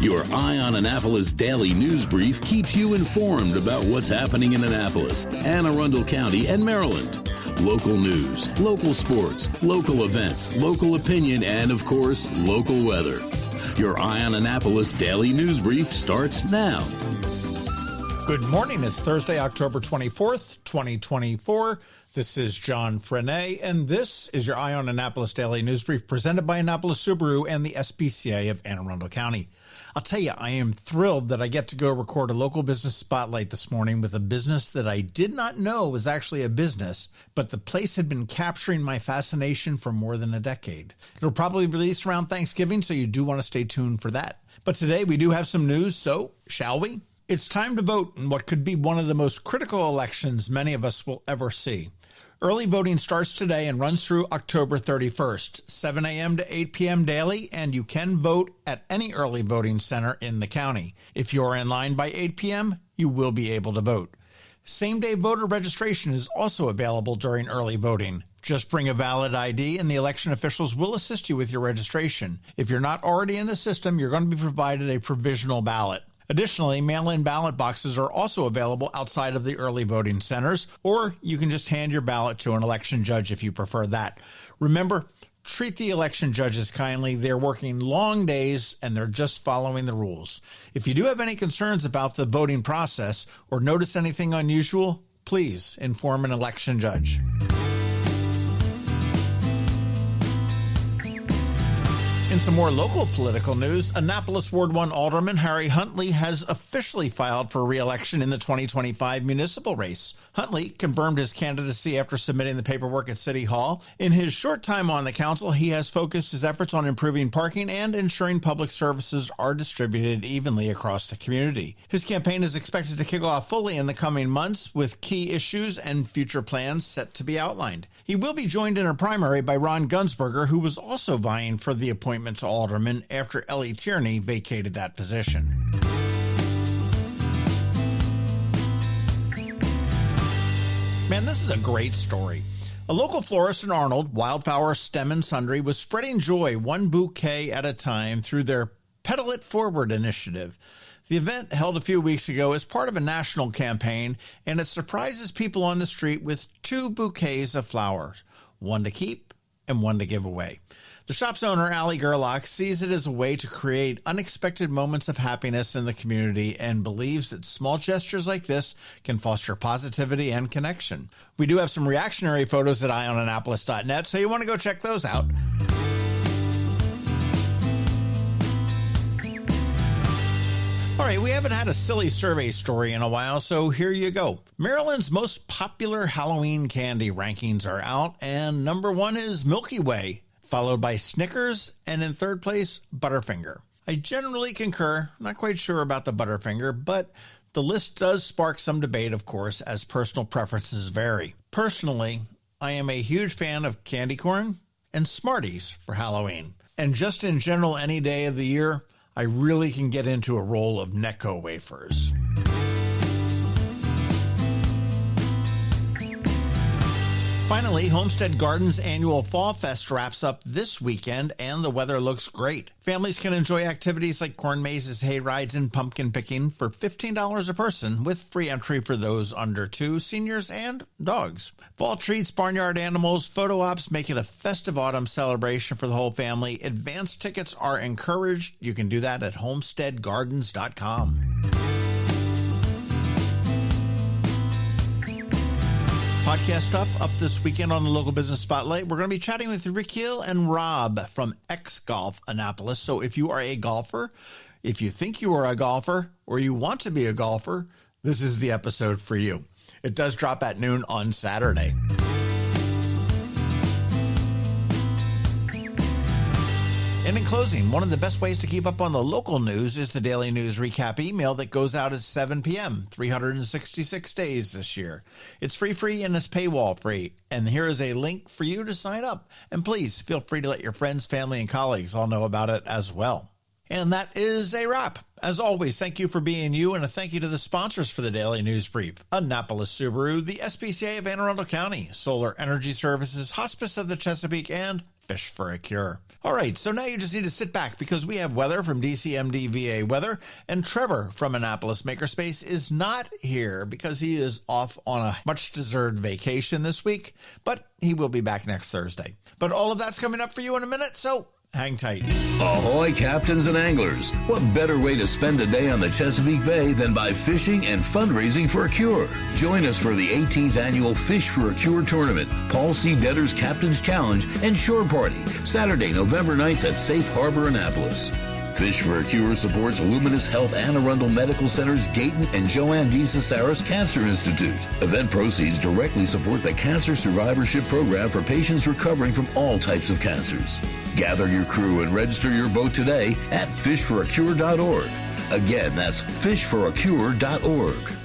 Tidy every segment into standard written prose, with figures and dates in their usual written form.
Your Eye on Annapolis daily news brief keeps you informed about what's happening in Annapolis, Anne Arundel County, and Maryland. Local news, local sports, local events, local opinion, and, of course, local weather. Your Eye on Annapolis daily news brief starts now. Good morning. It's Thursday, October 24th, 2024. This is John Frenaye, and this is your Eye on Annapolis daily news brief presented by Annapolis Subaru and the SPCA of Anne Arundel County. I'll tell you, I am thrilled that I get to go record a local business spotlight this morning with a business that I did not know was actually a business, but the place had been capturing my fascination for more than a decade. It'll probably release around Thanksgiving, so you do want to stay tuned for that. But today we do have some news, so shall we? It's time to vote in what could be one of the most critical elections many of us will ever see. Early voting starts today and runs through October 31st, 7 a.m. to 8 p.m. daily, and you can vote at any early voting center in the county. If you're in line by 8 p.m., you will be able to vote. Same-day voter registration is also available during early voting. Just bring a valid ID and the election officials will assist you with your registration. If you're not already in the system, you're going to be provided a provisional ballot. Additionally, mail-in ballot boxes are also available outside of the early voting centers, or you can just hand your ballot to an election judge if you prefer that. Remember, treat the election judges kindly. They're working long days and they're just following the rules. If you do have any concerns about the voting process or notice anything unusual, please inform an election judge. In some more local political news, Annapolis Ward 1 Alderman Harry Huntley has officially filed for re-election in the 2025 municipal race. Huntley confirmed his candidacy after submitting the paperwork at City Hall. In his short time on the council, he has focused his efforts on improving parking and ensuring public services are distributed evenly across the community. His campaign is expected to kick off fully in the coming months, with key issues and future plans set to be outlined. He will be joined in a primary by Ron Gunsberger, who was also vying for the appointment to alderman after Ellie Tierney vacated that position. Man, this is a great story. A local florist in Arnold, Wildflower Stem and Sundry, was spreading joy one bouquet at a time through their Petal It Forward initiative. The event, held a few weeks ago, is part of a national campaign, and it surprises people on the street with 2 bouquets of flowers, one to keep and one to give away. The shop's owner, Allie Gerlach, sees it as a way to create unexpected moments of happiness in the community and believes that small gestures like this can foster positivity and connection. We do have some reactionary photos at eyeonannapolis.net, so you want to go check those out. All right, we haven't had a silly survey story in a while, so here you go. Maryland's most popular Halloween candy rankings are out, and number 1 is Milky Way, followed by Snickers, and in third place, Butterfinger. I generally concur, not quite sure about the Butterfinger, but the list does spark some debate, of course, as personal preferences vary. Personally, I am a huge fan of candy corn and Smarties for Halloween. And just in general, any day of the year, I really can get into a roll of Necco wafers. Finally, Homestead Gardens' annual Fall Fest wraps up this weekend, and the weather looks great. Families can enjoy activities like corn mazes, hay rides, and pumpkin picking for $15 a person, with free entry for those under 2, seniors, and dogs. Fall treats, barnyard animals, photo ops make it a festive autumn celebration for the whole family. Advance tickets are encouraged. You can do that at homesteadgardens.com. Podcast stuff up this weekend on the Local Business Spotlight. We're going to be chatting with Rick Hill and Rob from X Golf Annapolis. So if you are a golfer, if you think you are a golfer, or you want to be a golfer, this is the episode for you. It does drop at noon on Saturday. And in closing, one of the best ways to keep up on the local news is the Daily News Recap email that goes out at 7 p.m., 366 days this year. It's free, and it's paywall free. And here is a link for you to sign up. And please feel free to let your friends, family, and colleagues all know about it as well. And that is a wrap. As always, thank you for being you, and a thank you to the sponsors for the Daily News Brief: Annapolis Subaru, the SPCA of Anne Arundel County, Solar Energy Services, Hospice of the Chesapeake, and Fish for a Cure. All right, so now you just need to sit back because we have weather from DCMD VA Weather, and Trevor from Annapolis Makerspace is not here because he is off on a much-deserved vacation this week, but he will be back next Thursday. But all of that's coming up for you in a minute, so hang tight. Ahoy, captains and anglers. What better way to spend a day on the Chesapeake Bay than by fishing and fundraising for a cure? Join us for the 18th annual Fish for a Cure tournament, Paul C. Detter's Captain's Challenge, and Shore Party, Saturday, November 9th at Safe Harbor, Annapolis. Fish for a Cure supports Luminous Health Anne Arundel Medical Center's Gayton and Joanne D. Cesaris Cancer Institute. Event proceeds directly support the Cancer Survivorship Program for patients recovering from all types of cancers. Gather your crew and register your boat today at fishforacure.org. Again, that's fishforacure.org.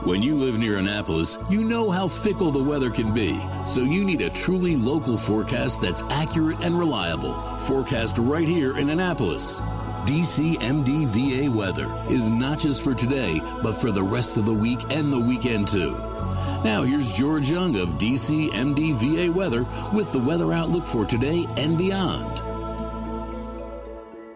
When you live near Annapolis, you know how fickle the weather can be. So you need a truly local forecast that's accurate and reliable. Forecast right here in Annapolis. DCMD VA Weather is not just for today, but for the rest of the week and the weekend too. Now here's George Young of DCMD VA Weather with the weather outlook for today and beyond.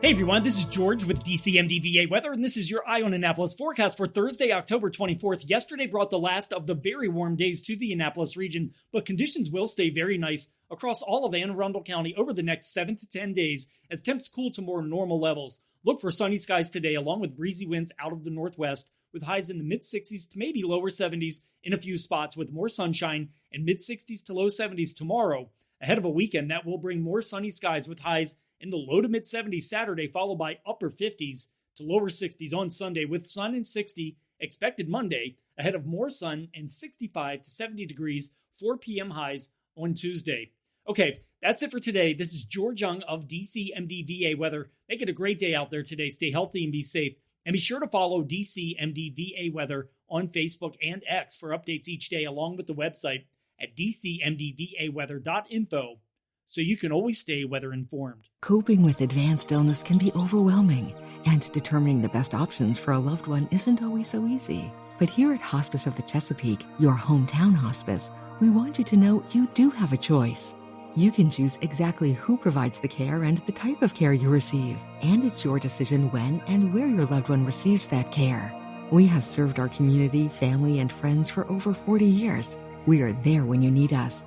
Hey everyone, this is George with DCMD VA Weather, and this is your Eye on Annapolis forecast for Thursday, October 24th. Yesterday brought the last of the very warm days to the Annapolis region, but conditions will stay very nice across all of Anne Arundel County over the next 7 to 10 days as temps cool to more normal levels. Look for sunny skies today along with breezy winds out of the northwest with highs in the mid-60s to maybe lower 70s in a few spots with more sunshine and mid-60s to low 70s tomorrow. Ahead of a weekend that will bring more sunny skies with highs in the low to mid-70s Saturday, followed by upper 50s to lower 60s on Sunday, with sun and 60 expected Monday, ahead of more sun and 65 to 70 degrees, 4 p.m. highs on Tuesday. Okay, that's it for today. This is George Young of DCMD VA Weather. Make it a great day out there today. Stay healthy and be safe. And be sure to follow DCMD VA Weather on Facebook and X for updates each day, along with the website at dcmdvaweather.info. So you can always stay weather informed. Coping with advanced illness can be overwhelming, and determining the best options for a loved one isn't always so easy. But here at Hospice of the Chesapeake, your hometown hospice, we want you to know you do have a choice. You can choose exactly who provides the care and the type of care you receive, and it's your decision when and where your loved one receives that care. We have served our community, family, and friends for over 40 years. We are there when you need us.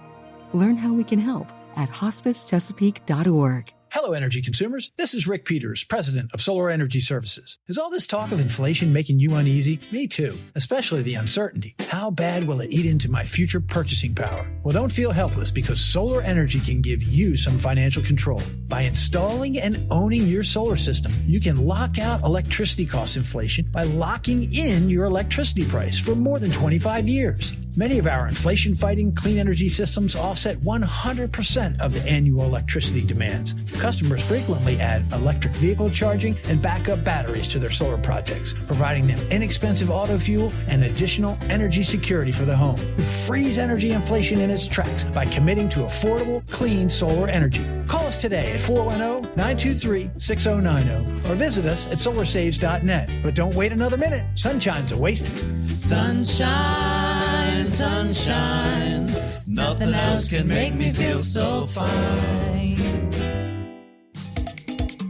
Learn how we can help at hospicechesapeake.org. Hello, energy consumers. This is Rick Peters, president of Solar Energy Services. Is all this talk of inflation making you uneasy? Me too, especially the uncertainty. How bad will it eat into my future purchasing power? Well, don't feel helpless because solar energy can give you some financial control. By installing and owning your solar system, you can lock out electricity cost inflation by locking in your electricity price for more than 25 years. Many of our inflation-fighting clean energy systems offset 100% of the annual electricity demands. Customers frequently add electric vehicle charging and backup batteries to their solar projects, providing them inexpensive auto fuel and additional energy security for the home. Freeze energy inflation in its tracks by committing to affordable, clean solar energy. Call us today at 410-923-6090 or visit us at solarsaves.net. But don't wait another minute. Sunshine's a wasted. Sunshine, sunshine, nothing else can make me feel so fine.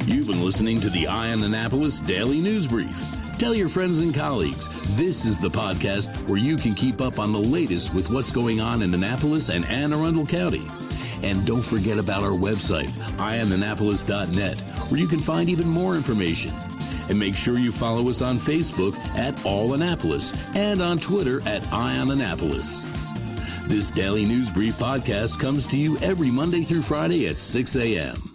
You've been listening to the Eye on Annapolis Daily News Brief. Tell your friends and colleagues, this is the podcast where you can keep up on the latest with what's going on in Annapolis and Anne Arundel County. And don't forget about our website, eyeonannapolis.net, where you can find even more information. And make sure you follow us on Facebook at All Annapolis and on Twitter at Eye on Annapolis. This Daily News Brief podcast comes to you every Monday through Friday at 6 a.m.